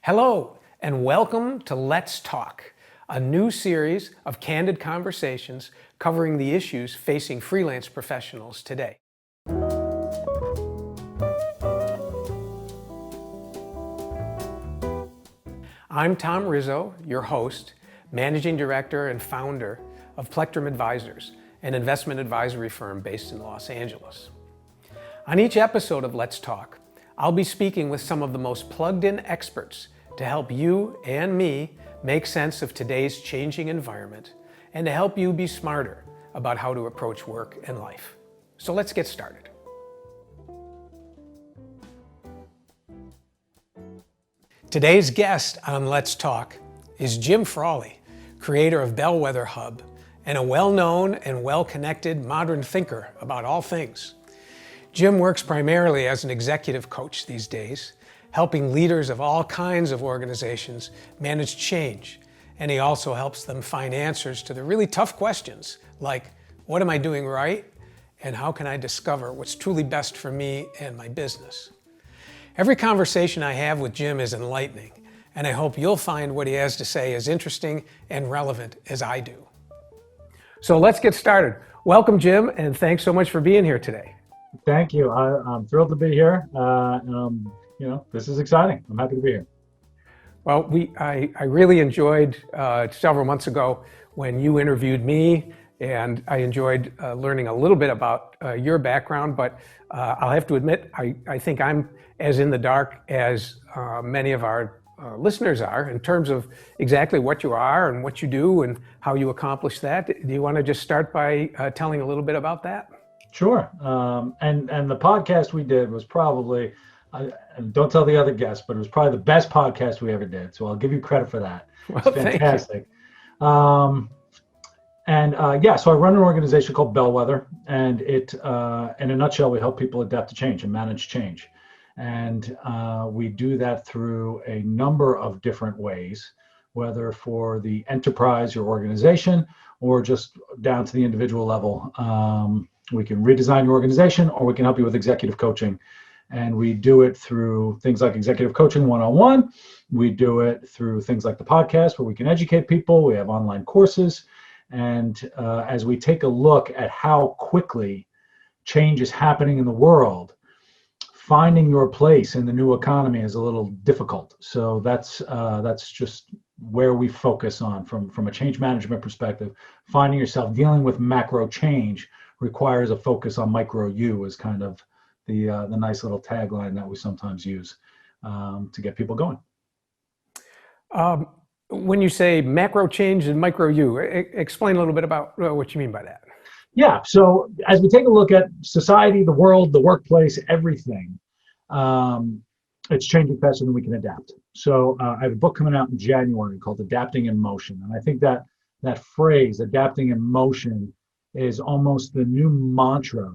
Hello, and welcome to Let's Talk, a new series of candid conversations covering the issues facing freelance professionals today. I'm Tom Rizzo, your host, Managing Director and founder of Plectrum Advisors, an investment advisory firm based in Los Angeles. On each episode of Let's Talk, I'll be speaking with some of the most plugged-in experts to help you and me make sense of today's changing environment and to help you be smarter about how to approach work and life. So let's get started. Today's guest on Let's Talk is Jim Frawley, creator of Bellwether Hub and a well-known and well-connected modern thinker about all things. Jim works primarily as an executive coach these days, helping leaders of all kinds of organizations manage change. And he also helps them find answers to the really tough questions like, what am I doing right? And how can I discover what's truly best for me and my business? Every conversation I have with Jim is enlightening, and I hope you'll find what he has to say as interesting and relevant as I do. So let's get started. Welcome, Jim, and thanks so much for being here today. Thank you. I'm thrilled to be here. This is exciting. I'm happy to be here. Well, I really enjoyed several months ago when you interviewed me, and I enjoyed learning a little bit about your background, but I'll have to admit, I think I'm as in the dark as many of our listeners are in terms of exactly what you are and what you do and how you accomplish that. Do you want to just start by telling a little bit about that? Sure. And the podcast we did was probably, don't tell the other guests, but it was probably the best podcast we ever did. So I'll give you credit for that. Well, it's fantastic. So I run an organization called Bellwether, and it, in a nutshell, we help people adapt to change and manage change. And we do that through a number of different ways, whether for the enterprise or organization or just down to the individual level. We can redesign your organization, or we can help you with executive coaching. And we do it through things like executive coaching one-on-one. We do it through things like the podcast where we can educate people. We have online courses. And as we take a look at how quickly change is happening in the world, finding your place in the new economy is a little difficult. So that's just where we focus on from a change management perspective. Finding yourself dealing with macro change requires a focus on micro you is kind of the nice little tagline that we sometimes use to get people going. When you say macro change and micro you, explain a little bit about what you mean by that. Yeah, so as we take a look at society, the world, the workplace, everything, it's changing faster than we can adapt. So I have a book coming out in January called Adapting in Motion. And I think that phrase, adapting in motion, is almost the new mantra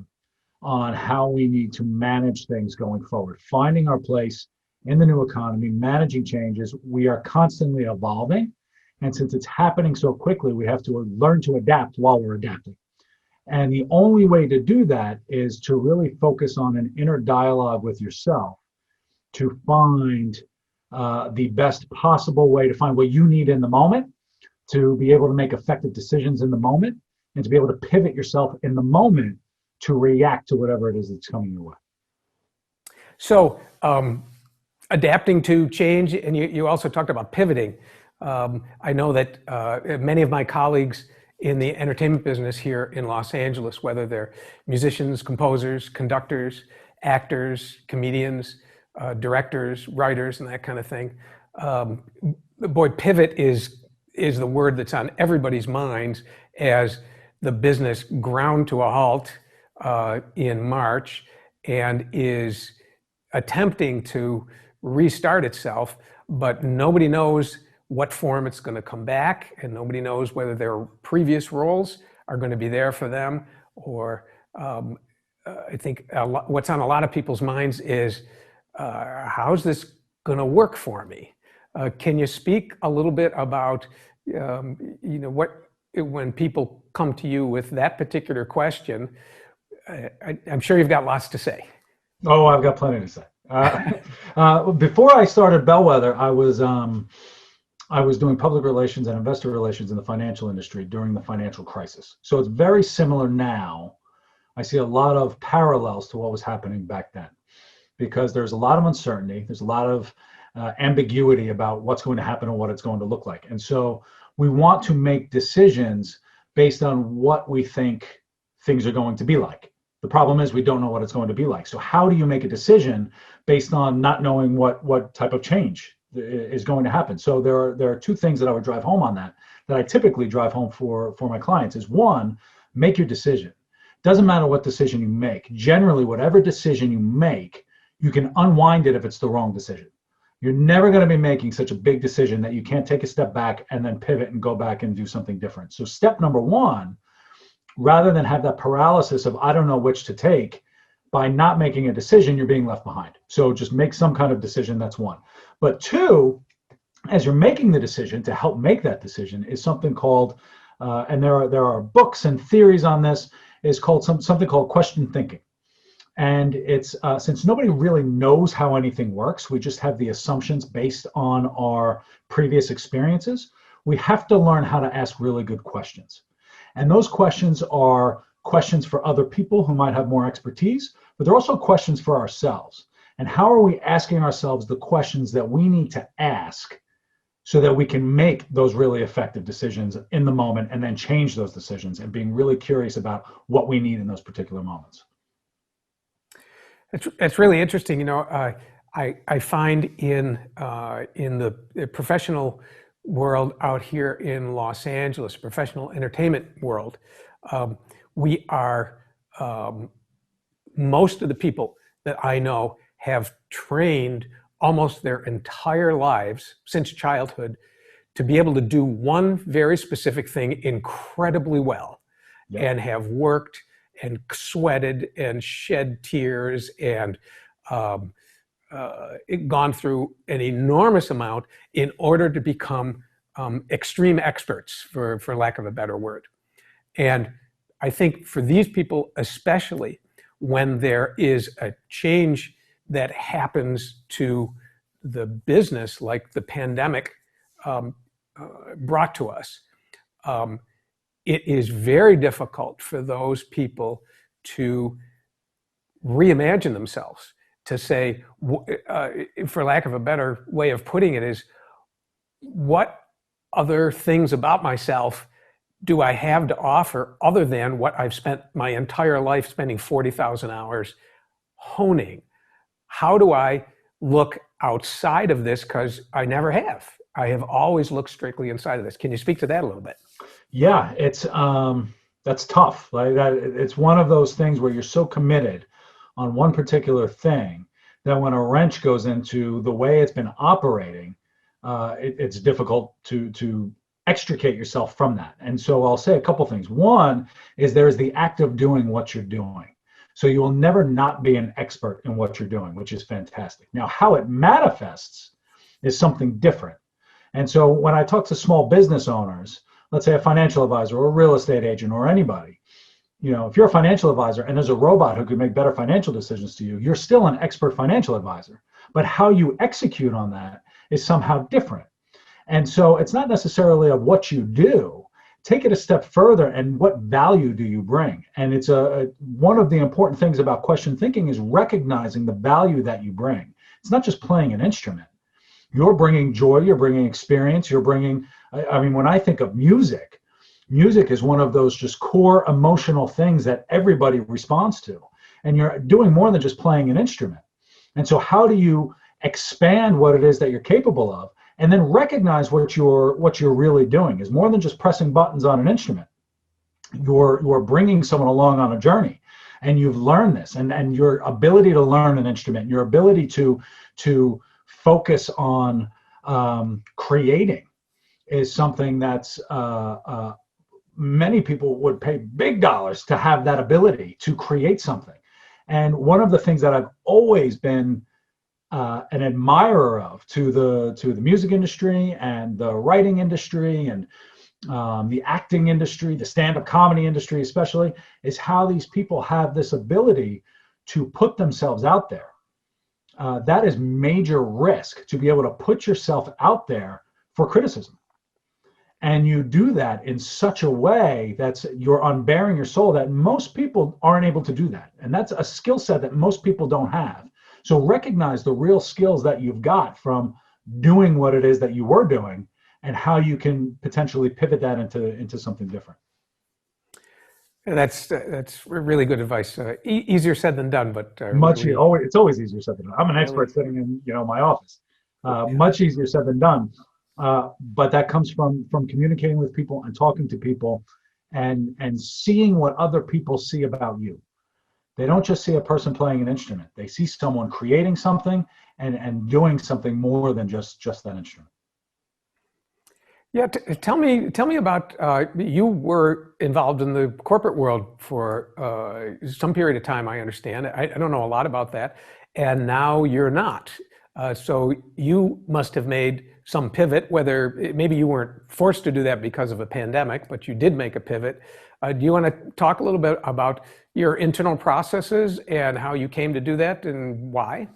on how we need to manage things going forward. Finding our place in the new economy, managing changes. We are constantly evolving. And since it's happening so quickly, we have to learn to adapt while we're adapting. And the only way to do that is to really focus on an inner dialogue with yourself to find the best possible way to find what you need in the moment, to be able to make effective decisions in the moment, and to be able to pivot yourself in the moment to react to whatever it is that's coming your way. So adapting to change, and you also talked about pivoting. I know that many of my colleagues in the entertainment business here in Los Angeles, whether they're musicians, composers, conductors, actors, comedians, directors, writers, and that kind of thing. Boy, pivot is the word that's on everybody's minds as the business ground to a halt in March and is attempting to restart itself, but nobody knows what form it's going to come back, and nobody knows whether their previous roles are going to be there for them, or I think what's on a lot of people's minds is, how's this going to work for me? Can you speak a little bit about, when people come to you with that particular question? I'm sure you've got lots to say. Oh, I've got plenty to say. Before I started Bellwether, I was doing public relations and investor relations in the financial industry during the financial crisis. So it's very similar now. I see a lot of parallels to what was happening back then, because there's a lot of uncertainty. There's a lot of ambiguity about what's going to happen and what it's going to look like. And so we want to make decisions based on what we think things are going to be like. The problem is we don't know what it's going to be like. So how do you make a decision based on not knowing what type of change is going to happen? So there are two things that I would drive home on that I typically drive home for my clients is, one, make your decision. Doesn't matter what decision you make. Generally, whatever decision you make, you can unwind it if it's the wrong decision. You're never going to be making such a big decision that you can't take a step back and then pivot and go back and do something different. So step number one, rather than have that paralysis of I don't know which to take, by not making a decision, you're being left behind. So just make some kind of decision. That's one. But two, as you're making the decision, to help make that decision is something called, and there are books and theories on this, is called something called question thinking. And it's since nobody really knows how anything works, we just have the assumptions based on our previous experiences. We have to learn how to ask really good questions. And those questions are questions for other people who might have more expertise, but they're also questions for ourselves. And how are we asking ourselves the questions that we need to ask so that we can make those really effective decisions in the moment and then change those decisions, and being really curious about what we need in those particular moments. It's really interesting. You know, I find in the professional world out here in Los Angeles, professional entertainment world, we are, most of the people that I know have trained almost their entire lives since childhood to be able to do one very specific thing incredibly well. Yep. And have worked and sweated and shed tears and gone through an enormous amount in order to become extreme experts, for lack of a better word. And I think for these people, especially when there is a change that happens to the business, like the pandemic brought to us, it is very difficult for those people to reimagine themselves, to say, for lack of a better way of putting it, is what other things about myself do I have to offer other than what I've spent my entire life spending 40,000 hours honing? How do I look outside of this? Because I never have. I have always looked strictly inside of this. Can you speak to that a little bit? Yeah, it's that's tough. Like that, it's one of those things where you're so committed on one particular thing that when a wrench goes into the way it's been operating, it's difficult to extricate yourself from that. And so I'll say a couple things. One is there's the act of doing what you're doing. So you will never not be an expert in what you're doing, which is fantastic. Now, how it manifests is something different. And so when I talk to small business owners, let's say a financial advisor or a real estate agent or anybody, you know, if you're a financial advisor and there's a robot who can make better financial decisions to you, you're still an expert financial advisor. But how you execute on that is somehow different. And so it's not necessarily of what you do. Take it a step further, and what value do you bring? And it's one of the important things about question thinking is recognizing the value that you bring. It's not just playing an instrument. You're bringing joy, you're bringing experience, you're bringing, I mean, when I think of music, music is one of those just core emotional things that everybody responds to. And you're doing more than just playing an instrument. And so how do you expand what it is that you're capable of, and then recognize what you're really doing is more than just pressing buttons on an instrument. You're bringing someone along on a journey, and you've learned this, and your ability to learn an instrument, your ability to focus on creating is something that's many people would pay big dollars to have that ability to create something. And one of the things that I've always been an admirer of to the music industry and the writing industry and the acting industry, the stand-up comedy industry especially, is how these people have this ability to put themselves out there that is major risk, to be able to put yourself out there for criticism. And you do that in such a way that's you're unbearing your soul, that most people aren't able to do that. And that's a skill set that most people don't have. So recognize the real skills that you've got from doing what it is that you were doing, and how you can potentially pivot that into something different. And that's really good advice. Easier said than done, but It's always easier said than done. I'm an expert sitting in my office. Much easier said than done. But that comes from communicating with people and talking to people, and seeing what other people see about you. They don't just see a person playing an instrument. They see someone creating something and doing something more than just that instrument. Yeah, tell me about, you were involved in the corporate world for some period of time, I understand. I don't know a lot about that. And now you're not. So you must have made some pivot, whether maybe you weren't forced to do that because of a pandemic, but you did make a pivot. Do you want to talk a little bit about your internal processes and how you came to do that and why?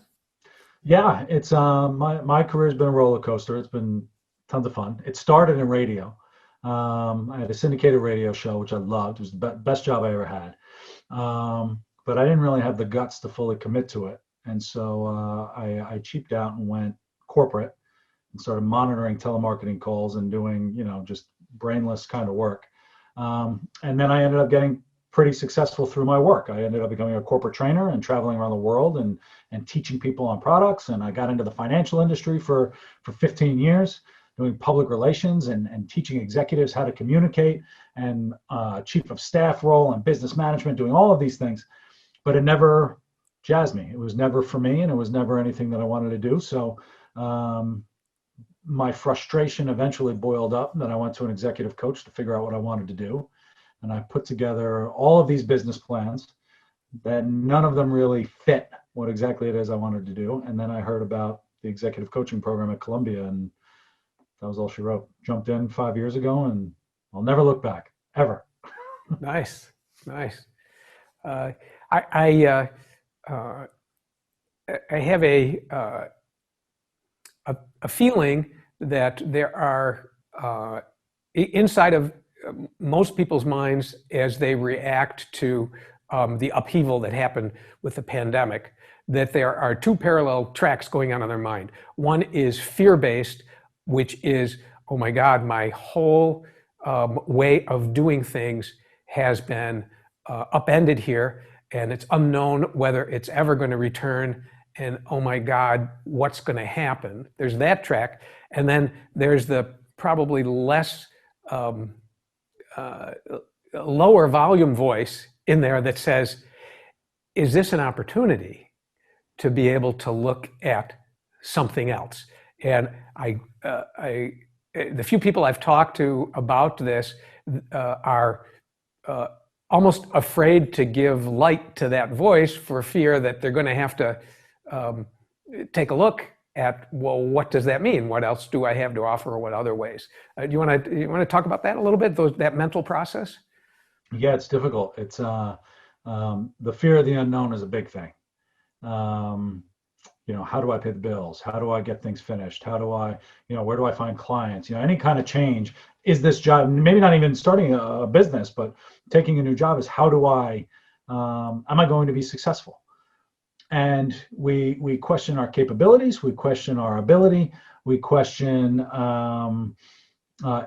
Yeah, it's my career's been a roller coaster. It's been tons of fun. It started in radio. I had a syndicated radio show, which I loved. It was the best job I ever had. But I didn't really have the guts to fully commit to it. And so I cheaped out and went corporate and started monitoring telemarketing calls and doing, just brainless kind of work. And then I ended up getting pretty successful through my work. I ended up becoming a corporate trainer and traveling around the world and teaching people on products. And I got into the financial industry for 15 years, doing public relations and teaching executives how to communicate, and chief of staff role and business management, doing all of these things. But it never jazzed me. It was never for me, and it was never anything that I wanted to do. So my frustration eventually boiled up, and then I went to an executive coach to figure out what I wanted to do. And I put together all of these business plans that none of them really fit what exactly it is I wanted to do. And then I heard about the executive coaching program at Columbia, and that was all she wrote. Jumped in 5 years ago, and I'll never look back, ever. Nice. I have a feeling that there are inside of most people's minds, as they react to the upheaval that happened with the pandemic, that there are two parallel tracks going on in their mind. One is fear-based, which is, oh my God, my whole way of doing things has been upended here, and it's unknown whether it's ever going to return, and oh my God, what's going to happen? There's that track. And then there's the probably less lower volume voice in there that says, is this an opportunity to be able to look at something else? And the few people I've talked to about this are almost afraid to give light to that voice, for fear that they're going to have to take a look at, well, what does that mean? What else do I have to offer, or what other ways? Do you want to talk about that a little bit, that mental process? Yeah, it's difficult. It's the fear of the unknown is a big thing. How do I pay the bills? How do I get things finished? How do I, where do I find clients? Any kind of change. Is this job, maybe not even starting a business, but taking a new job, is how do I, am I going to be successful? And we question our capabilities, we question our ability, we question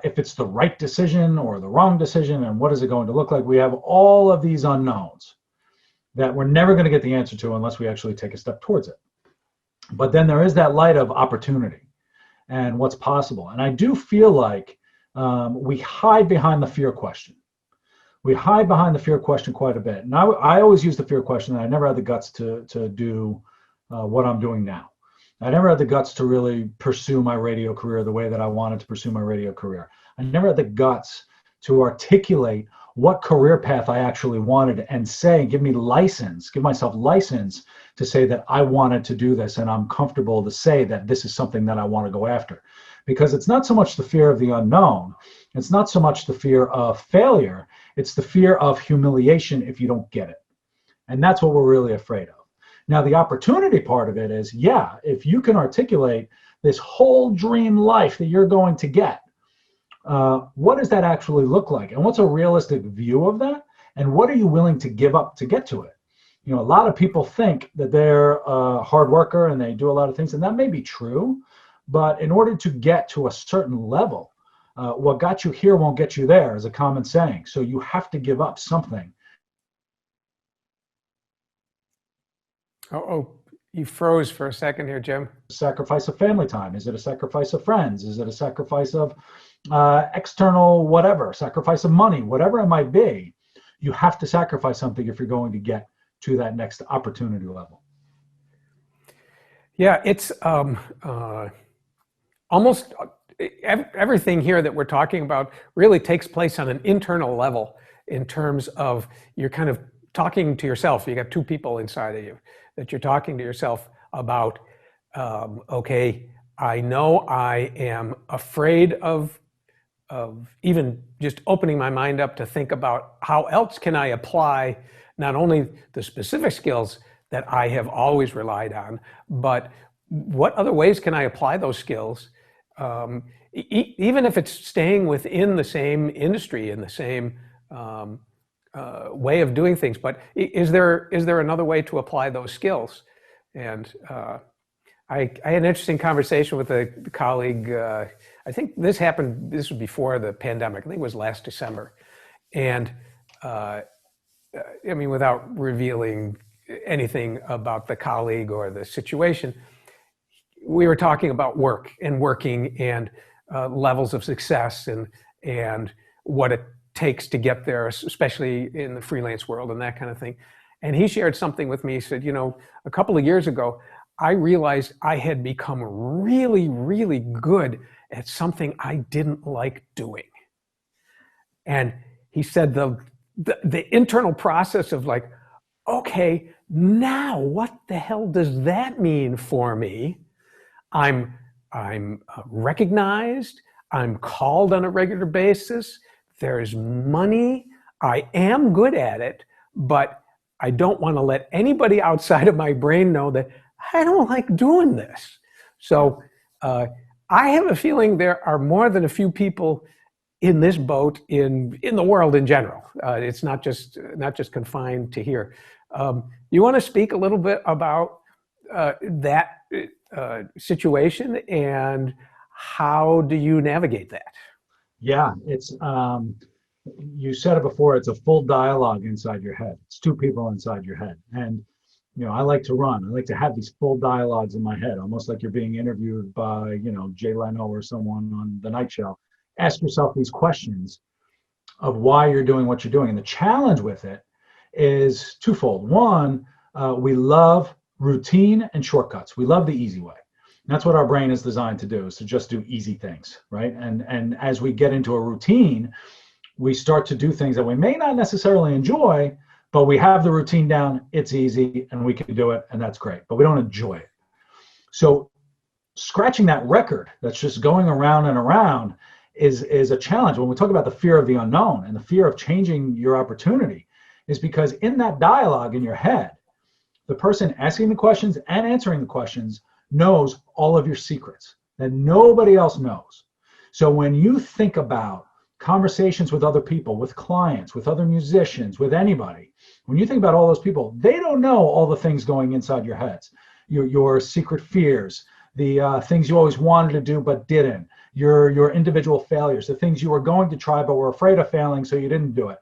if it's the right decision or the wrong decision, and what is it going to look like. We have all of these unknowns that we're never going to get the answer to unless we actually take a step towards it. But then there is that light of opportunity and what's possible. And I do feel like we hide behind the fear question. We hide behind the fear question quite a bit. And I always use the fear question, and I never had the guts to do what I'm doing now. I never had the guts to really pursue my radio career the way that I wanted to pursue my radio career. I never had the guts to articulate what career path I actually wanted and give myself license to say that I wanted to do this, and I'm comfortable to say that this is something that I want to go after. Because it's not so much the fear of the unknown, it's not so much the fear of failure, it's the fear of humiliation if you don't get it. And that's what we're really afraid of. Now, the opportunity part of it is, yeah, if you can articulate this whole dream life that you're going to get, what does that actually look like? And what's a realistic view of that? And what are you willing to give up to get to it? You know, a lot of people think that they're a hard worker and they do a lot of things, and that may be true. But in order to get to a certain level, what got you here won't get you there is a common saying. So you have to give up something. Oh, you froze for a second here, Jim. Sacrifice of family time? Is it a sacrifice of friends? Is it a sacrifice of external whatever, sacrifice of money, whatever it might be? You have to sacrifice something if you're going to get to that next opportunity level. Yeah, it's almost everything here that we're talking about really takes place on an internal level in terms of you're kind of talking to yourself. You got two people inside of you that you're talking to yourself about, okay, I know I am afraid of even just opening my mind up to think about how else can I apply not only the specific skills that I have always relied on, but what other ways can I apply those skills, even if it's staying within the same industry and the same way of doing things. But is there another way to apply those skills? And I had an interesting conversation with a colleague. I think this was before the pandemic. I think it was last December. And I mean, without revealing anything about the colleague or the situation, we were talking about work and working and levels of success and what it takes to get there, especially in the freelance world and that kind of thing. And he shared something with me. He said, you know, a couple of years ago, I realized I had become really, really good at something I didn't like doing. And he said the internal process of like, okay, now what the hell does that mean for me? I'm recognized, I'm called on a regular basis, there's money, I am good at it, but I don't want to let anybody outside of my brain know that I don't like doing this. So I have a feeling there are more than a few people in this boat in the world in general. It's not just confined to here. You want to speak a little bit about that situation and how do you navigate that? Yeah, it's you said it before, it's a full dialogue inside your head. It's two people inside your head. And you know, I like to run. I like to have these full dialogues in my head, almost like you're being interviewed by, you know, Jay Leno or someone on the Night Show. Ask yourself these questions of why you're doing what you're doing. And the challenge with it is twofold. One, we love routine and shortcuts. We love the easy way. And that's what our brain is designed to do, is to just do easy things, right? And as we get into a routine, we start to do things that we may not necessarily enjoy, but we have the routine down, it's easy, and we can do it, and that's great, but we don't enjoy it. So scratching that record that's just going around and around is a challenge. When we talk about the fear of the unknown and the fear of changing your opportunity, is because in that dialogue in your head, the person asking the questions and answering the questions knows all of your secrets that nobody else knows. So when you think about conversations with other people, with clients, with other musicians, with anybody, when you think about all those people, they don't know all the things going inside your heads, your secret fears, the things you always wanted to do but didn't, your individual failures, the things you were going to try but were afraid of failing so you didn't do it.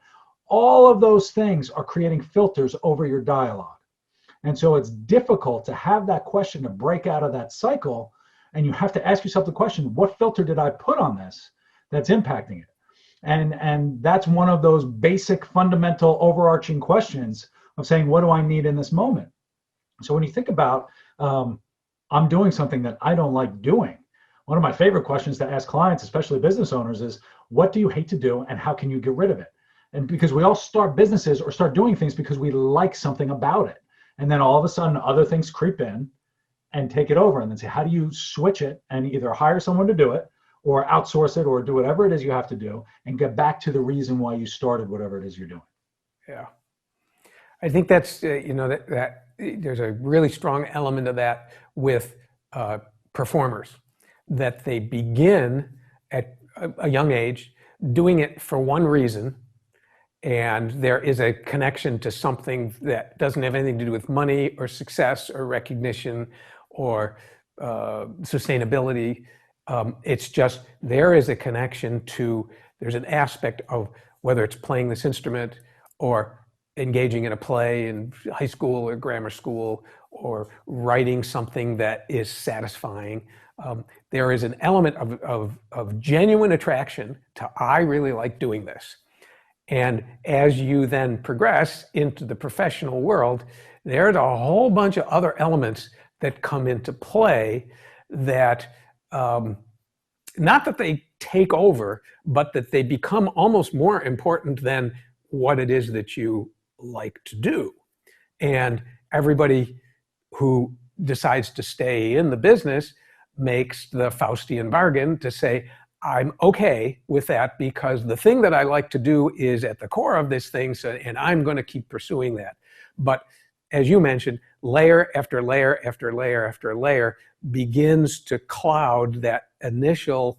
All of those things are creating filters over your dialogue. And so it's difficult to have that question to break out of that cycle. And you have to ask yourself the question, what filter did I put on this that's impacting it? And that's one of those basic, fundamental, overarching questions of saying, what do I need in this moment? So when you think about, I'm doing something that I don't like doing, one of my favorite questions to ask clients, especially business owners, is what do you hate to do and how can you get rid of it? And because we all start businesses or start doing things because we like something about it. And then all of a sudden other things creep in and take it over, and then say, how do you switch it and either hire someone to do it or outsource it or do whatever it is you have to do and get back to the reason why you started whatever it is you're doing. Yeah. I think that's, that there's a really strong element of that with performers, that they begin at a young age doing it for one reason, and there is a connection to something that doesn't have anything to do with money or success or recognition or sustainability. It's just there is a connection to, there's an aspect of whether it's playing this instrument or engaging in a play in high school or grammar school or writing something that is satisfying. There is an element of genuine attraction to, I really like doing this. And as you then progress into the professional world, there's a whole bunch of other elements that come into play that, not that they take over, but that they become almost more important than what it is that you like to do. And everybody who decides to stay in the business makes the Faustian bargain to say, I'm okay with that because the thing that I like to do is at the core of this thing, so, and I'm going to keep pursuing that. But as you mentioned, layer after layer after layer after layer begins to cloud that initial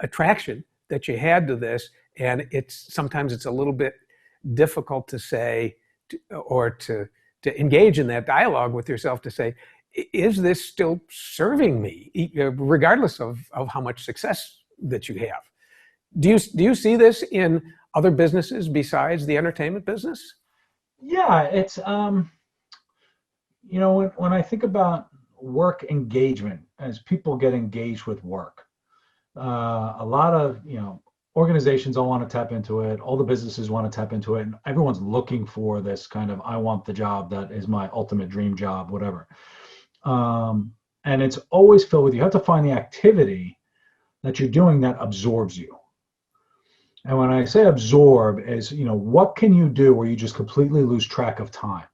attraction that you had to this, and sometimes it's a little bit difficult to say or to engage in that dialogue with yourself to say, is this still serving me, regardless of how much success that you have? Do you see this in other businesses besides the entertainment business? Yeah, it's when I think about work engagement, as people get engaged with work, a lot of organizations all want to tap into it. All the businesses want to tap into it, and everyone's looking for this kind of, I want the job that is my ultimate dream job, whatever. And it's always filled with, you have to find the activity that you're doing that absorbs you. And when I say absorb is, what can you do where you just completely lose track of time?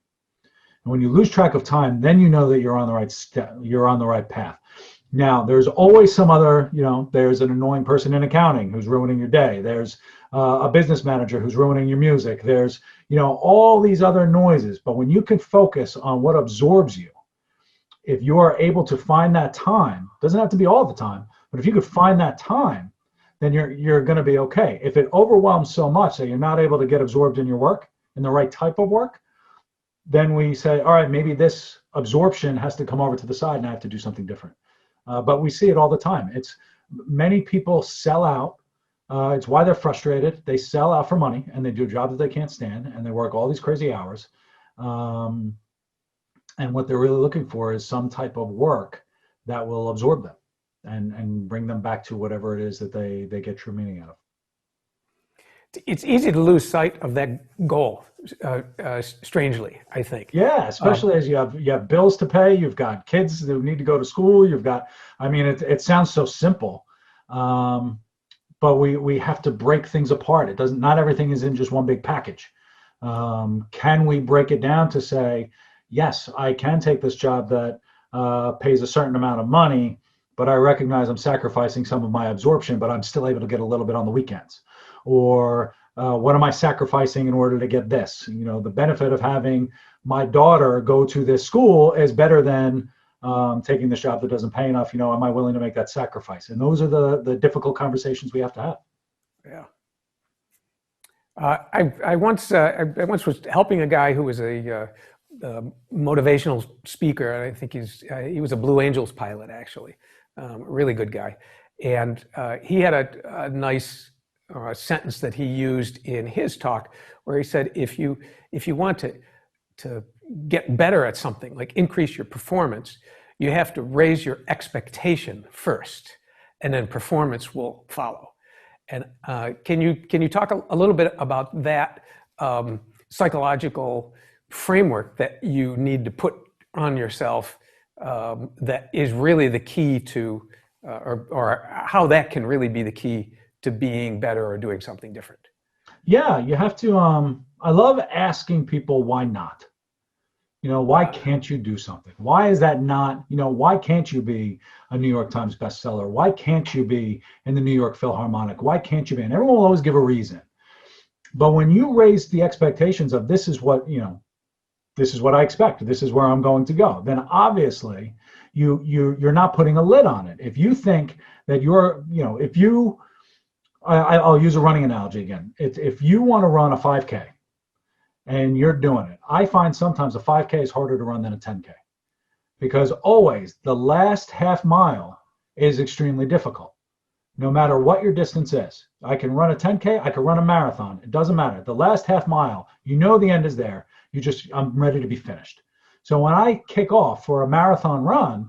And when you lose track of time, then you know that you're on the right step, you're on the right path. Now, there's always some other, there's an annoying person in accounting who's ruining your day. There's a business manager who's ruining your music. There's, all these other noises. But when you can focus on what absorbs you, if you are able to find that time, doesn't have to be all the time, but if you could find that time, then you're going to be okay. If it overwhelms so much that you're not able to get absorbed in your work, in the right type of work, then we say, all right, maybe this absorption has to come over to the side and I have to do something different. But we see it all the time. It's many people sell out. It's why they're frustrated. They sell out for money and they do a job that they can't stand and they work all these crazy hours. And what they're really looking for is some type of work that will absorb them and bring them back to whatever it is that they get true meaning out of. It's easy to lose sight of that goal, strangely, I think. Yeah, especially as you have bills to pay, you've got kids who need to go to school, you've got, it sounds so simple, but we have to break things apart. Not everything is in just one big package. Can we break it down to say, yes, I can take this job that pays a certain amount of money, but I recognize I'm sacrificing some of my absorption, but I'm still able to get a little bit on the weekends. Or what am I sacrificing in order to get this? The benefit of having my daughter go to this school is better than taking this job that doesn't pay enough. Am I willing to make that sacrifice? And those are the difficult conversations we have to have. Yeah. I once was helping a guy who was a motivational speaker, and I think he was a Blue Angels pilot, actually, really good guy, and he had a nice sentence that he used in his talk, where he said, if you want to get better at something, like increase your performance, you have to raise your expectation first, and then performance will follow. And can you talk a little bit about that psychological framework that you need to put on yourself, that is really the key to, or how that can really be the key to being better or doing something different? Yeah, you have to, I love asking people why not. Why can't you do something? Why is that not, why can't you be a New York Times bestseller? Why can't you be in the New York Philharmonic? Why can't you be? And everyone will always give a reason. But when you raise the expectations of this is what, this is what I expect, this is where I'm going to go, then obviously you're not putting a lid on it. If you think that if you, I'll use a running analogy again. If you want to run a 5K and you're doing it, I find sometimes a 5K is harder to run than a 10K, because always the last half mile is extremely difficult. No matter what your distance is, I can run a 10K, I can run a marathon. It doesn't matter. The last half mile, the end is there. I'm ready to be finished. So when I kick off for a marathon run,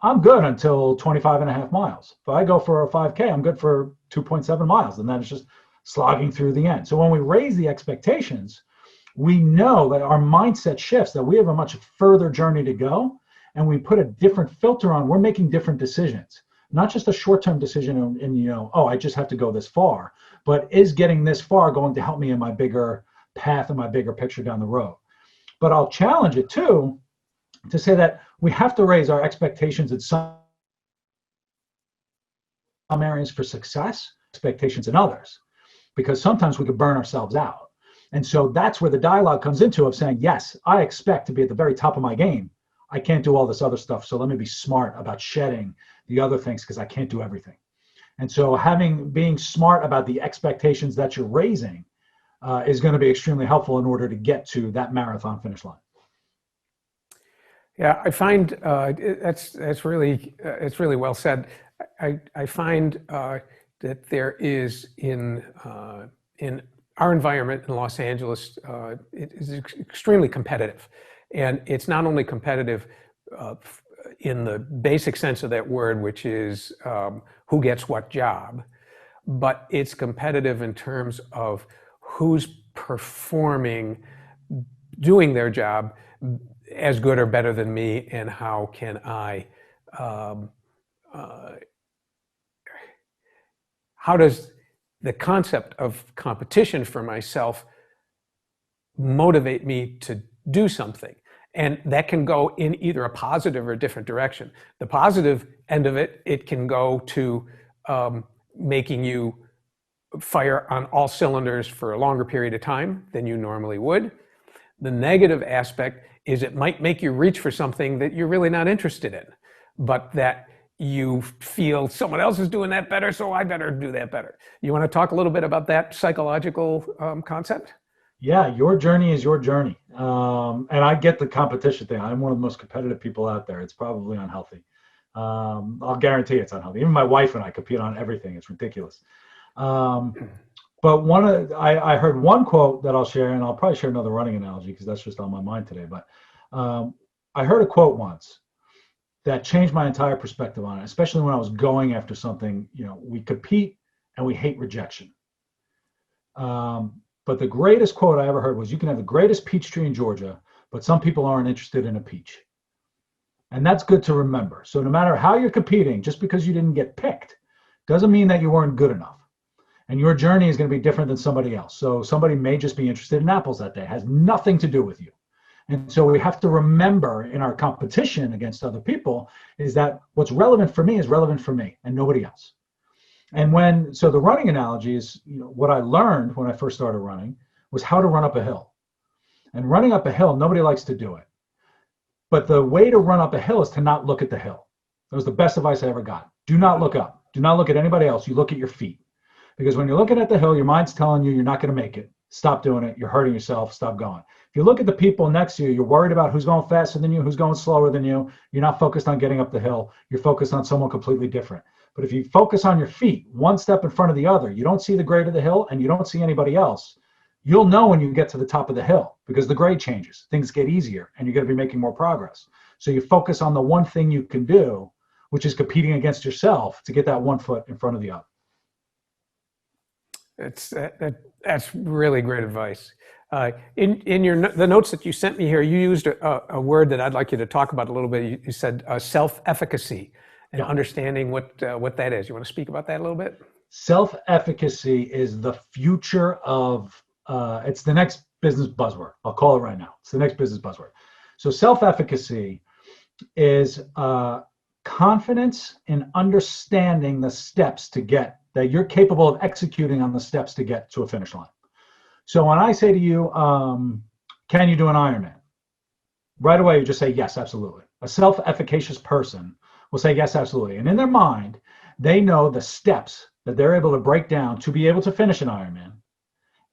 I'm good until 25 and a half miles. If I go for a 5K, I'm good for 2.7 miles. And then it's just slogging through the end. So when we raise the expectations, we know that our mindset shifts, that we have a much further journey to go. And we put a different filter on. We're making different decisions. Not just a short-term decision I just have to go this far, but is getting this far going to help me in my bigger path and my bigger picture down the road? But I'll challenge it too, to say that we have to raise our expectations in some areas for success, expectations in others, because sometimes we could burn ourselves out. And so that's where the dialogue comes into, of saying, yes, I expect to be at the very top of my game. I can't do all this other stuff, so let me be smart about shedding the other things, because I can't do everything. And so being smart about the expectations that you're raising is going to be extremely helpful in order to get to that marathon finish line. Yeah, I find that's really it's really well said. I find that there is in our environment in Los Angeles, it is extremely competitive, and it's not only competitive in the basic sense of that word, which is who gets what job, but it's competitive in terms of who's performing, doing their job as good or better than me, and how can I, how does the concept of competition for myself motivate me to do something? And that can go in either a positive or a different direction. The positive end of it, it can go to making you fire on all cylinders for a longer period of time than you normally would. The negative aspect is it might make you reach for something that you're really not interested in, but that you feel someone else is doing that better, so I better do that better. You want to talk a little bit about that psychological concept? Yeah, your journey is your journey. And I get the competition thing. I'm one of the most competitive people out there. It's probably unhealthy. I'll guarantee it's unhealthy. Even my wife and I compete on everything. It's ridiculous. But I heard one quote that I'll share, and I'll probably share another running analogy because that's just on my mind today. But I heard a quote once that changed my entire perspective on it, especially when I was going after something. We compete and we hate rejection. But the greatest quote I ever heard was, you can have the greatest peach tree in Georgia, but some people aren't interested in a peach. And that's good to remember. So no matter how you're competing, just because you didn't get picked doesn't mean that you weren't good enough. And your journey is going to be different than somebody else. So somebody may just be interested in apples that day. It has nothing to do with you. And so we have to remember in our competition against other people is that what's relevant for me is relevant for me and nobody else. And so the running analogy is, what I learned when I first started running was how to run up a hill. And running up a hill, nobody likes to do it. But the way to run up a hill is to not look at the hill. That was the best advice I ever got. Do not look up. Do not look at anybody else. You look at your feet. Because when you're looking at the hill, your mind's telling you you're not going to make it. Stop doing it. You're hurting yourself. Stop going. If you look at the people next to you, you're worried about who's going faster than you, who's going slower than you. You're not focused on getting up the hill. You're focused on someone completely different. But if you focus on your feet, one step in front of the other, you don't see the grade of the hill and you don't see anybody else. You'll know when you get to the top of the hill because the grade changes. Things get easier and you're going to be making more progress. So you focus on the one thing you can do, which is competing against yourself to get that one foot in front of the other. That's really great advice. In the notes that you sent me here, you used a word that I'd like you to talk about a little bit. You said self-efficacy and understanding what that is. You want to speak about that a little bit? Self-efficacy is the future of, it's the next business buzzword. I'll call it right now. It's the next business buzzword. So self-efficacy is confidence in understanding the steps to get, that you're capable of executing on the steps to get to a finish line. So when I say to you, can you do an Ironman? Right away, you just say, yes, absolutely. A self-efficacious person will say, yes, absolutely. And in their mind, they know the steps that they're able to break down to be able to finish an Ironman.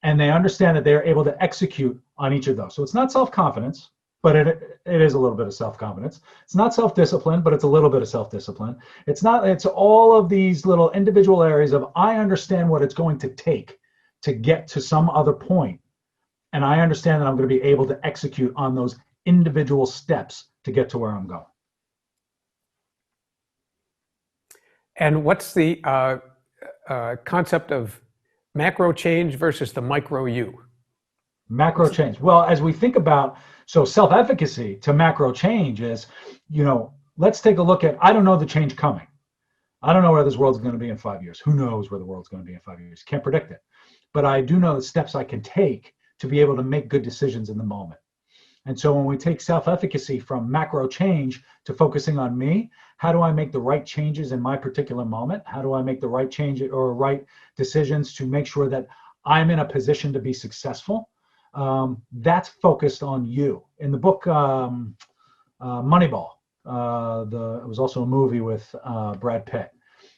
And they understand that they're able to execute on each of those. So it's not self-confidence, but it is a little bit of self-confidence. It's not self-discipline, but it's a little bit of self-discipline. It's all of these little individual areas of, I understand what it's going to take to get to some other point. And I understand that I'm going to be able to execute on those individual steps to get to where I'm going. And what's the concept of macro change versus the micro you? Macro change. Well, as we think about, so self-efficacy to macro change is, let's take a look at, I don't know the change coming. I don't know where this world's going to be in 5 years. Who knows where the world's going to be in 5 years? Can't predict it. But I do know the steps I can take to be able to make good decisions in the moment. And so when we take self-efficacy from macro change to focusing on me, how do I make the right changes in my particular moment? How do I make the right change or right decisions to make sure that I'm in a position to be successful? That's focused on you. In the book Moneyball, it was also a movie with Brad Pitt,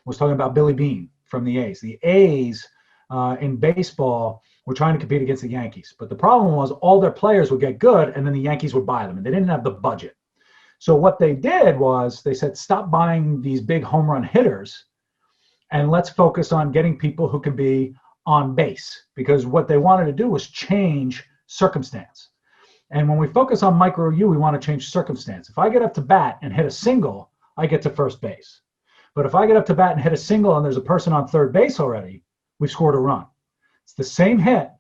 was talking about Billy Beane from the A's. The A's in baseball were trying to compete against the Yankees. But the problem was all their players would get good and then the Yankees would buy them, and they didn't have the budget. So what they did was they said, stop buying these big home run hitters and let's focus on getting people who can be on base, because what they wanted to do was change circumstance. And when we focus on micro you, we want to change circumstance. If I get up to bat and hit a single, I get to first base. But if I get up to bat and hit a single and there's a person on third base already, we've scored a run. It's the same hit,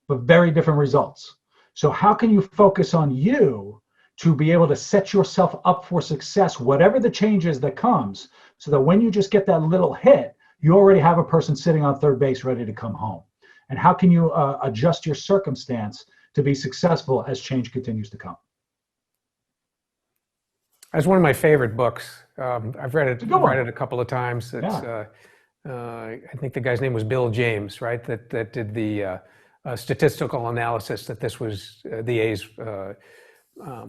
but very different results. So how can you focus on you to be able to set yourself up for success, whatever the change is that comes, so that when you just get that little hit, you already have a person sitting on third base ready to come home? And how can you adjust your circumstance to be successful as change continues to come? That's one of my favorite books. I've read it a couple of times. It's, I think the guy's name was Bill James, right? That did the statistical analysis that this was the A's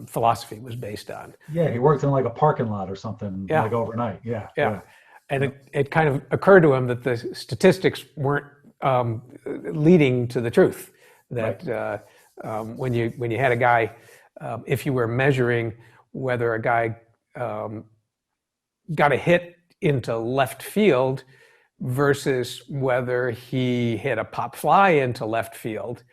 philosophy was based on. Yeah, he worked in like a parking lot or something, like overnight. Yeah. And it kind of occurred to him that the statistics weren't leading to the truth. That right. When you had a guy, if you were measuring whether a guy got a hit into left field versus whether he hit a pop fly into left field,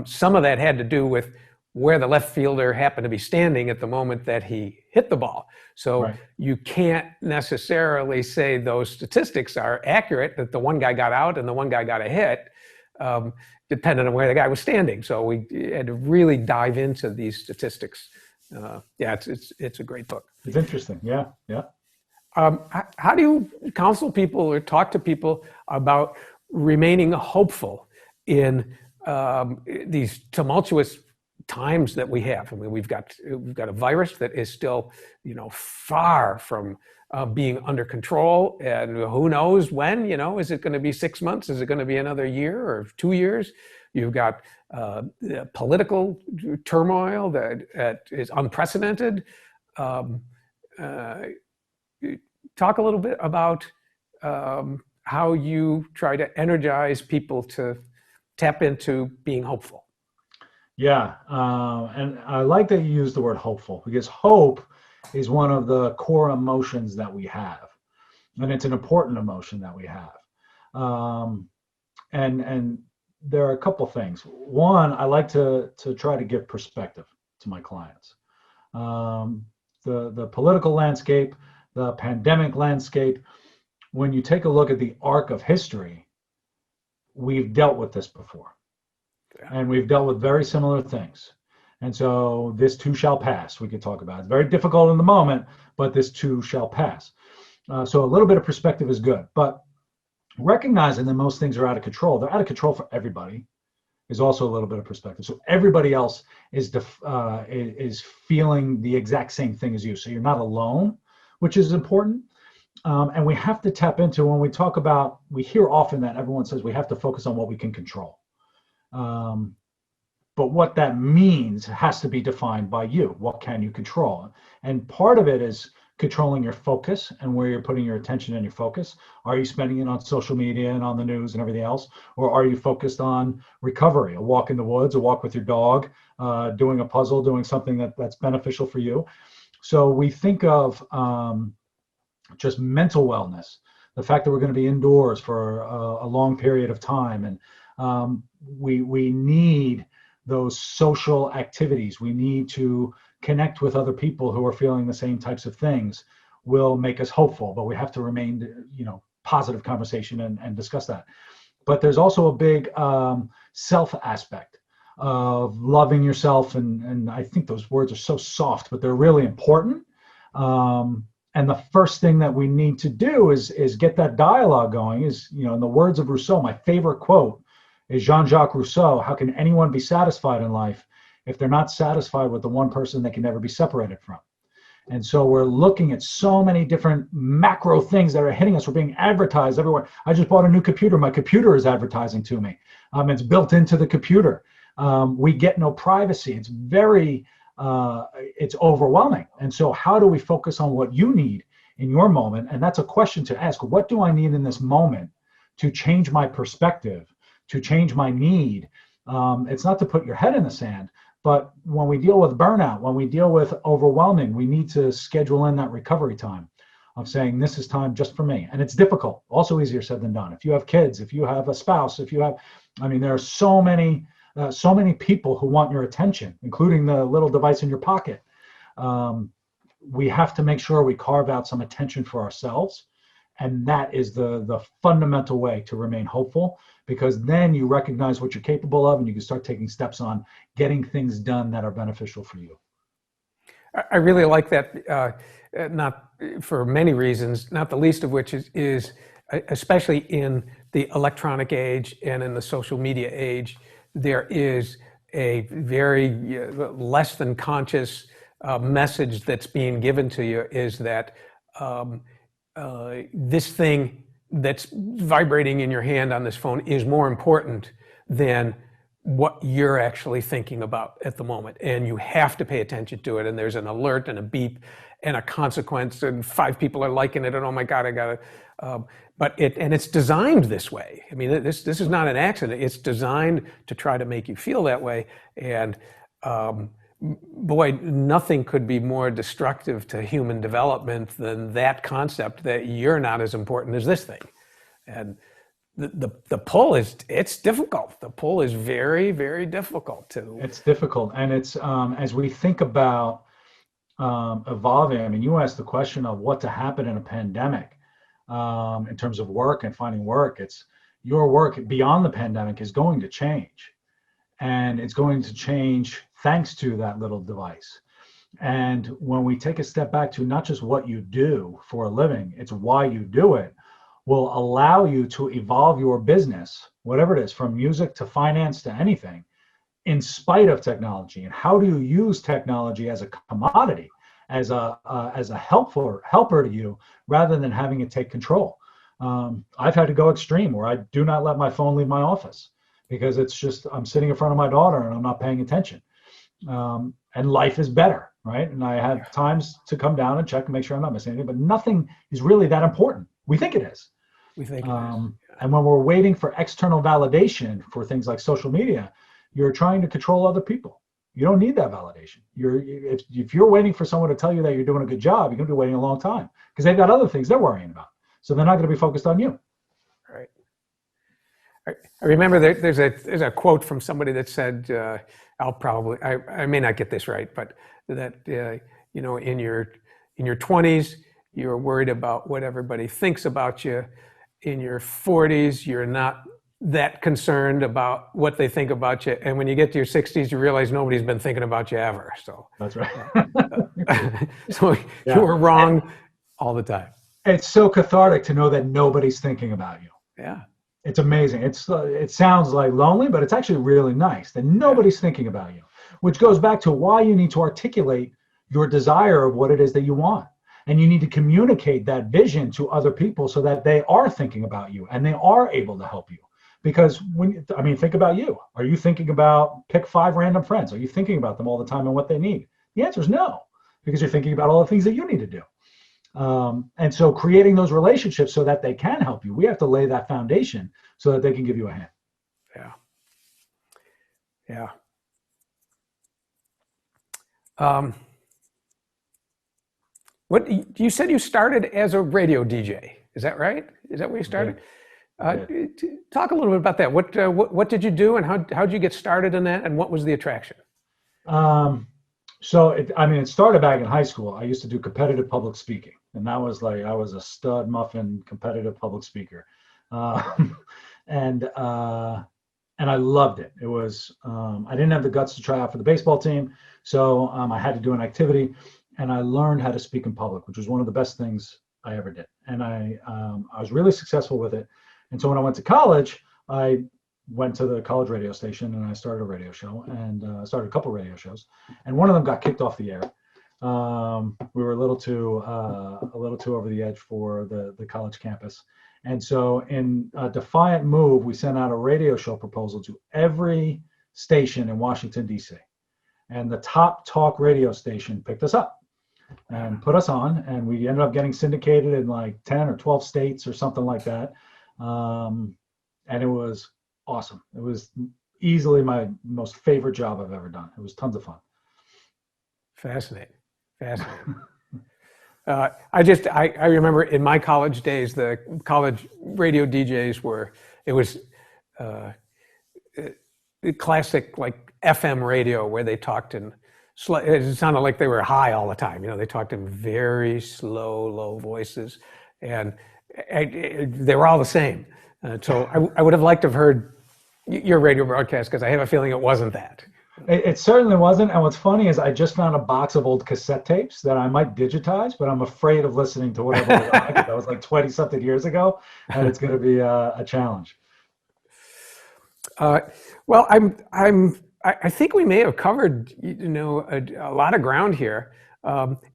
some of that had to do with where the left fielder happened to be standing at the moment that he hit the ball. So right. You can't necessarily say those statistics are accurate, that the one guy got out and the one guy got a hit, depending on where the guy was standing. So we had to really dive into these statistics. It's a great book. It's interesting. Yeah. How do you counsel people or talk to people about remaining hopeful in these tumultuous times that we have? I mean, we've got a virus that is still, far from being under control, and who knows when. Is it going to be 6 months? Is it going to be another year or 2 years? You've got political turmoil that is unprecedented. Talk a little bit about how you try to energize people to tap into being hopeful. Yeah, and I like that you use the word hopeful, because hope is one of the core emotions that we have, and it's an important emotion that we have. And there are a couple things. One, I like to try to give perspective to my clients. The political landscape, the pandemic landscape, when you take a look at the arc of history, we've dealt with this before. And we've dealt with very similar things. And so this too shall pass, we could talk about. It's very difficult in the moment, but this too shall pass. So a little bit of perspective is good. But recognizing that most things are out of control, they're out of control for everybody, is also a little bit of perspective. So everybody else is feeling the exact same thing as you. So you're not alone, which is important. And we have to tap into, when we talk about, we hear often that everyone says we have to focus on what we can control. But what that means has to be defined by you. What can you control? And part of it is controlling your focus and where you're putting your attention and your focus. Are you spending it on social media and on the news and everything else? Or are you focused on recovery, a walk in the woods, a walk with your dog, doing a puzzle, doing something that's beneficial for you? So we think of just mental wellness, the fact that we're going to be indoors for a long period of time. And we need those social activities. We need to connect with other people who are feeling the same types of things, will make us hopeful, but we have to remain, positive conversation and discuss that. But there's also a big self aspect of loving yourself. And I think those words are so soft, but they're really important. And the first thing that we need to do is get that dialogue going. Is, in the words of Rousseau, my favorite quote is Jean-Jacques Rousseau: how can anyone be satisfied in life if they're not satisfied with the one person they can never be separated from? And so we're looking at so many different macro things that are hitting us. We're being advertised everywhere. I just bought a new computer. My computer is advertising to me. It's built into the computer. We get no privacy. It's it's overwhelming. And so how do we focus on what you need in your moment? And that's a question to ask. What do I need in this moment to change my perspective, to change my need? It's not to put your head in the sand, but when we deal with burnout, when we deal with overwhelming, we need to schedule in that recovery time of saying, this is time just for me. And it's difficult, also easier said than done. If you have kids, if you have a spouse, there are so many people who want your attention, including the little device in your pocket. We have to make sure we carve out some attention for ourselves. And that is the fundamental way to remain hopeful, because then you recognize what you're capable of and you can start taking steps on getting things done that are beneficial for you. I really like that, not for many reasons, not the least of which is especially in the electronic age and in the social media age, there is a very less than conscious message that's being given to you, is that this thing that's vibrating in your hand on this phone is more important than what you're actually thinking about at the moment. And you have to pay attention to it. And there's an alert and a beep and a consequence, and 5 people are liking it, and oh my God, I gotta. But it's designed this way. I mean, this is not an accident. It's designed to try to make you feel that way. And boy, nothing could be more destructive to human development than that concept that you're not as important as this thing. And the pull it's difficult. The pull is very, very difficult to. It's difficult. And it's, as we think about evolving, I mean, you asked the question of what to happen in a pandemic in terms of work and finding work. It's your work beyond the pandemic is going to change. And it's going to change thanks to that little device. And when we take a step back to not just what you do for a living, it's why you do it, will allow you to evolve your business, whatever it is, from music to finance to anything, in spite of technology. And how do you use technology as a commodity, as a helper to you, rather than having it take control? I've had to go extreme where I do not let my phone leave my office, because it's just, I'm sitting in front of my daughter and I'm not paying attention. And life is better, right? And I have times to come down and check and make sure I'm not missing anything, but nothing is really that important. We think it is. We think it is. And when we're waiting for external validation for things like social media, you're trying to control other people. You don't need that validation. If you're waiting for someone to tell you that you're doing a good job, you're going to be waiting a long time, because they've got other things they're worrying about. So they're not going to be focused on you. Right. I remember there's a quote from somebody that said, I may not get this right, but that in your 20s you're worried about what everybody thinks about you. In your 40s you're not that concerned about what they think about you, and when you get to your 60s you realize nobody's been thinking about you ever. So that's right. So yeah. You were wrong all the time. It's so cathartic to know that nobody's thinking about you. Yeah. It's amazing. It sounds like lonely, but it's actually really nice that nobody's thinking about you, which goes back to why you need to articulate your desire of what it is that you want. And you need to communicate that vision to other people so that they are thinking about you and they are able to help you. Because I mean, think about you. Are you thinking about pick 5 random friends? Are you thinking about them all the time and what they need? The answer is no, because you're thinking about all the things that you need to do. And so creating those relationships so that they can help you, we have to lay that foundation so that they can give you a hand. Yeah. Yeah. What you said you started as a radio DJ? Is that right? Is that where you started? Talk a little bit about that. What did you do, and how did you get started in that, and what was the attraction? So it started back in high school. I used to do competitive public speaking, and that was like I was a stud muffin competitive public speaker, and I loved it. It was I didn't have the guts to try out for the baseball team, so I had to do an activity, and I learned how to speak in public, which was one of the best things I ever did, and I was really successful with it. And so when I went to college, I went to the college radio station and I started a radio show, and started a couple radio shows, and one of them got kicked off the air. We were a little too over the edge for the college campus, and so in a defiant move, we sent out a radio show proposal to every station in Washington D.C., and the top talk radio station picked us up and put us on, and we ended up getting syndicated in like 10 or 12 states or something like that, and it was awesome. It was easily my most favorite job I've ever done. It was tons of fun. Fascinating. I remember in my college days, the college radio DJs it was classic like FM radio where they talked in, it sounded like they were high all the time. They talked in very slow, low voices, and they were all the same. So I would have liked to have heard your radio broadcast, because I have a feeling it wasn't that. It certainly wasn't. And what's funny is I just found a box of old cassette tapes that I might digitize, but I'm afraid of listening to whatever was on it. That was like 20 something years ago, and it's going to be a challenge. Well, I think we may have covered a lot of ground here.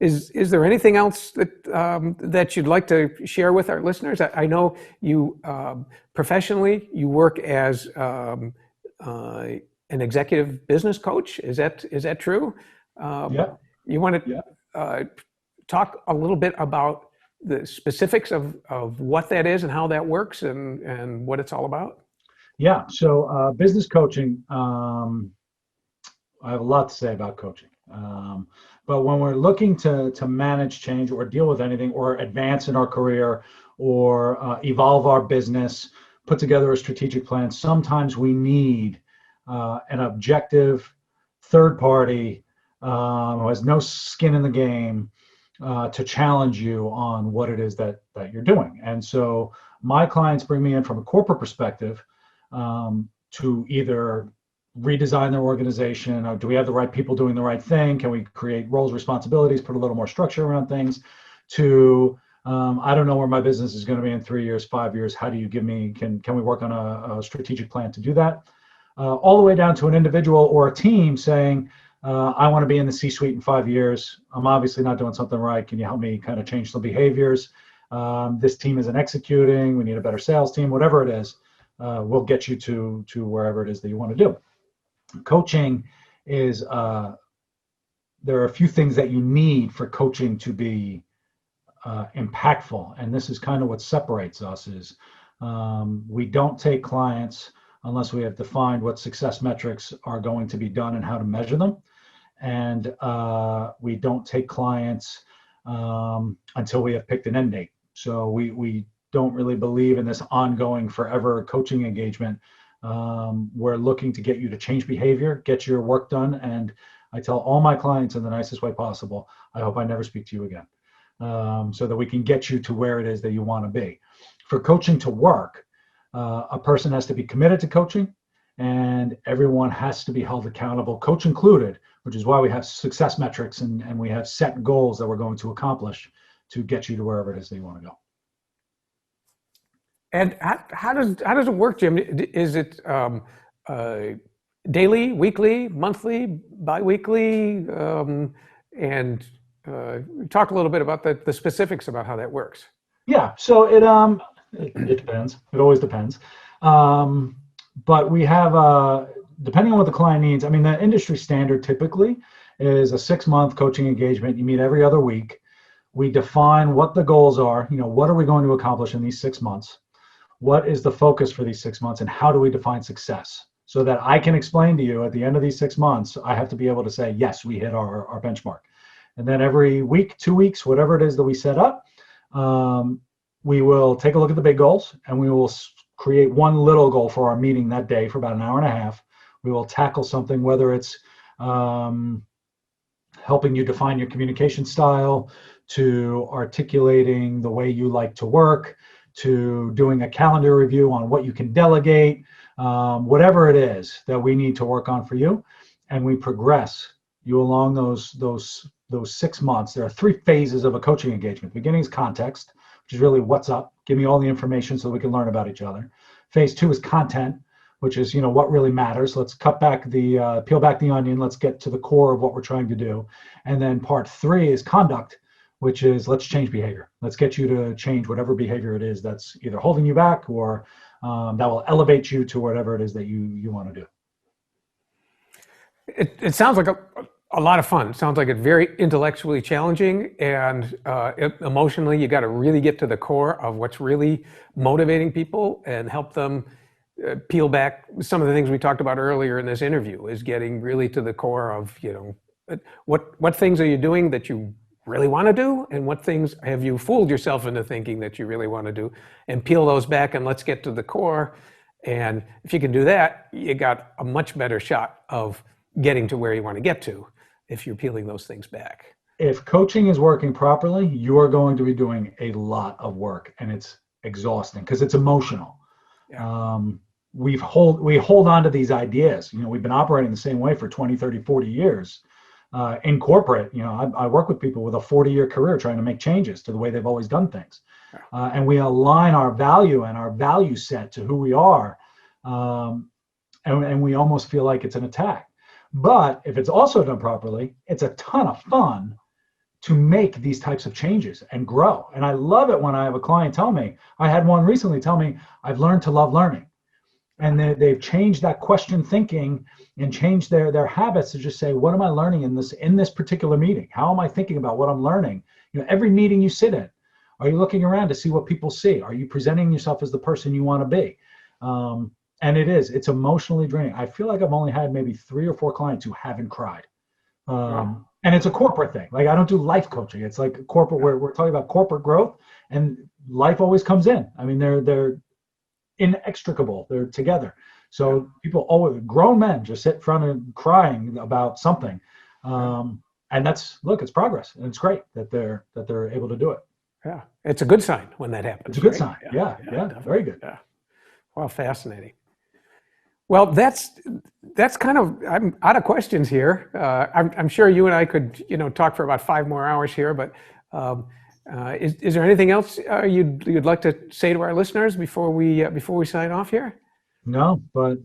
Is there anything else that you'd like to share with our listeners? I know you professionally you work as an executive business coach. Is that true? Yeah. You want to talk a little bit about the specifics of what that is and how that works and what it's all about? Yeah. So business coaching. I have a lot to say about coaching. But when we're looking to manage change or deal with anything or advance in our career or evolve our business, put together a strategic plan, sometimes we need an objective third party who has no skin in the game to challenge you on what it is that you're doing. And so my clients bring me in from a corporate perspective to either redesign their organization, or do we have the right people doing the right thing? Can we create roles, responsibilities, put a little more structure around things? To I don't know where my business is going to be in 3 years, 5 years. How do you give me? Can we work on a strategic plan to do that? All the way down to an individual or a team saying, I want to be in the C-suite in 5 years. I'm obviously not doing something right. Can you help me kind of change some behaviors? This team isn't executing. We need a better sales team. Whatever it is, we'll get you to wherever it is that you want to do. Coaching is there are a few things that you need for coaching to be impactful, and this is kind of what separates us. Is we don't take clients unless we have defined what success metrics are going to be done and how to measure them, and we don't take clients until we have picked an end date. So we don't really believe in this ongoing forever coaching engagement. We're looking to get you to change behavior, get your work done. And I tell all my clients in the nicest way possible, I hope I never speak to you again, so that we can get you to where it is that you want to be. For coaching to work, a person has to be committed to coaching, and everyone has to be held accountable, coach included, which is why we have success metrics and we have set goals that we're going to accomplish to get you to wherever it is that you want to go. And how does it work, Jim? Is it daily, weekly, monthly, biweekly? And talk a little bit about the specifics about how that works. Yeah, so it depends. It always depends. But we have, depending on what the client needs, I mean, the industry standard typically is a 6-month coaching engagement. You meet every other week. We define what the goals are. What are we going to accomplish in these 6 months? What is the focus for these 6 months, and how do we define success? So that I can explain to you at the end of these 6 months, I have to be able to say, yes, we hit our benchmark. And then every week, 2 weeks, whatever it is that we set up, we will take a look at the big goals, and we will create one little goal for our meeting that day for about an hour and a half. We will tackle something, whether it's helping you define your communication style, to articulating the way you like to work, to doing a calendar review on what you can delegate, whatever it is that we need to work on for you. And we progress you along those 6 months. There are 3 phases of a coaching engagement. Beginning is context, which is really what's up. Give me all the information so we can learn about each other. Phase 2 is content, which is what really matters. Let's peel back the onion. Let's get to the core of what we're trying to do. And then part 3 is conduct, which is let's change behavior. Let's get you to change whatever behavior it is that's either holding you back or that will elevate you to whatever it is that you want to do. It sounds like a lot of fun. It sounds like it's very intellectually challenging, and emotionally, you got to really get to the core of what's really motivating people and help them peel back some of the things we talked about earlier in this interview, is getting really to the core of, what things are you doing that you really want to do, and what things have you fooled yourself into thinking that you really want to do, and peel those back, and let's get to the core. And if you can do that, you got a much better shot of getting to where you want to get to, if you're peeling those things back. If coaching is working properly, you are going to be doing a lot of work, and it's exhausting because it's emotional. Yeah. We hold on to these ideas. We've been operating the same way for 20, 30, 40 years. In corporate, I work with people with a 40-year career trying to make changes to the way they've always done things. And we align our value and our value set to who we are. And we almost feel like it's an attack. But if it's also done properly, it's a ton of fun to make these types of changes and grow. And I love it when I have a client tell me, I had one recently tell me, I've learned to love learning. And they've changed that question thinking and changed their habits to just say, what am I learning in this particular meeting? How am I thinking about what I'm learning? Every meeting you sit in, are you looking around to see what people see? Are you presenting yourself as the person you want to be? And it's emotionally draining. I feel like I've only had maybe 3 or 4 clients who haven't cried. Wow. And it's a corporate thing. Like, I don't do life coaching. It's like corporate, where we're talking about corporate growth, and life always comes in. I mean, they're inextricable. They're together. So people always, grown men just sit in front and crying about something. And it's progress, and it's great that they're able to do it. Yeah, it's a good sign when that happens. It's a good sign. Yeah, very good. Yeah. Well, fascinating. Well, that's kind of, I'm out of questions here. I'm sure you and I could, talk for about 5 more hours here, but is there anything else you'd like to say to our listeners before we sign off here? No, but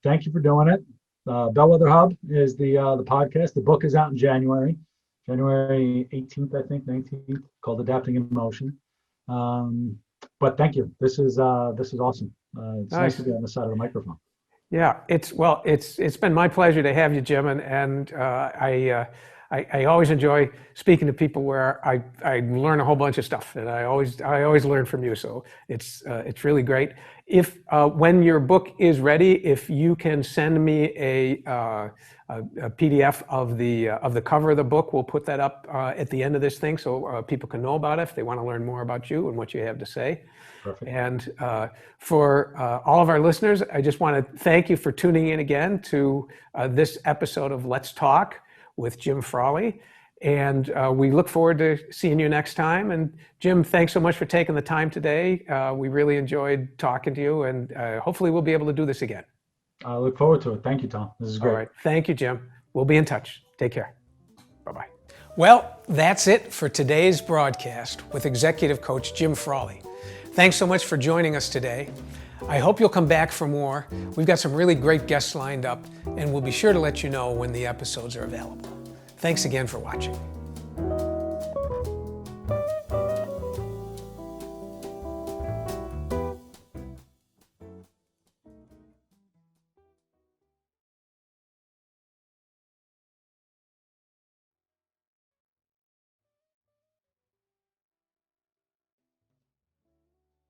thank you for doing it. Bellwether Hub is the podcast. The book is out in January 18th, I think, 19th, called Adapting Emotion. But thank you. This is awesome. It's nice to be on the side of the microphone. Yeah, it's been my pleasure to have you, Jim, and I always enjoy speaking to people where I learn a whole bunch of stuff, and I always learn from you. So it's really great. If when your book is ready, if you can send me a PDF of the cover of the book, we'll put that up at the end of this thing, so people can know about it if they want to learn more about you and what you have to say. Perfect. And for all of our listeners, I just want to thank you for tuning in again to this episode of Let's Talk with Jim Frawley. And we look forward to seeing you next time. And Jim, thanks so much for taking the time today. We really enjoyed talking to you, and hopefully we'll be able to do this again. I look forward to it. Thank you, Tom. This is great. All right. Thank you, Jim. We'll be in touch. Take care. Bye-bye. Well, that's it for today's broadcast with Executive Coach Jim Frawley. Thanks so much for joining us today. I hope you'll come back for more. We've got some really great guests lined up, and we'll be sure to let you know when the episodes are available. Thanks again for watching.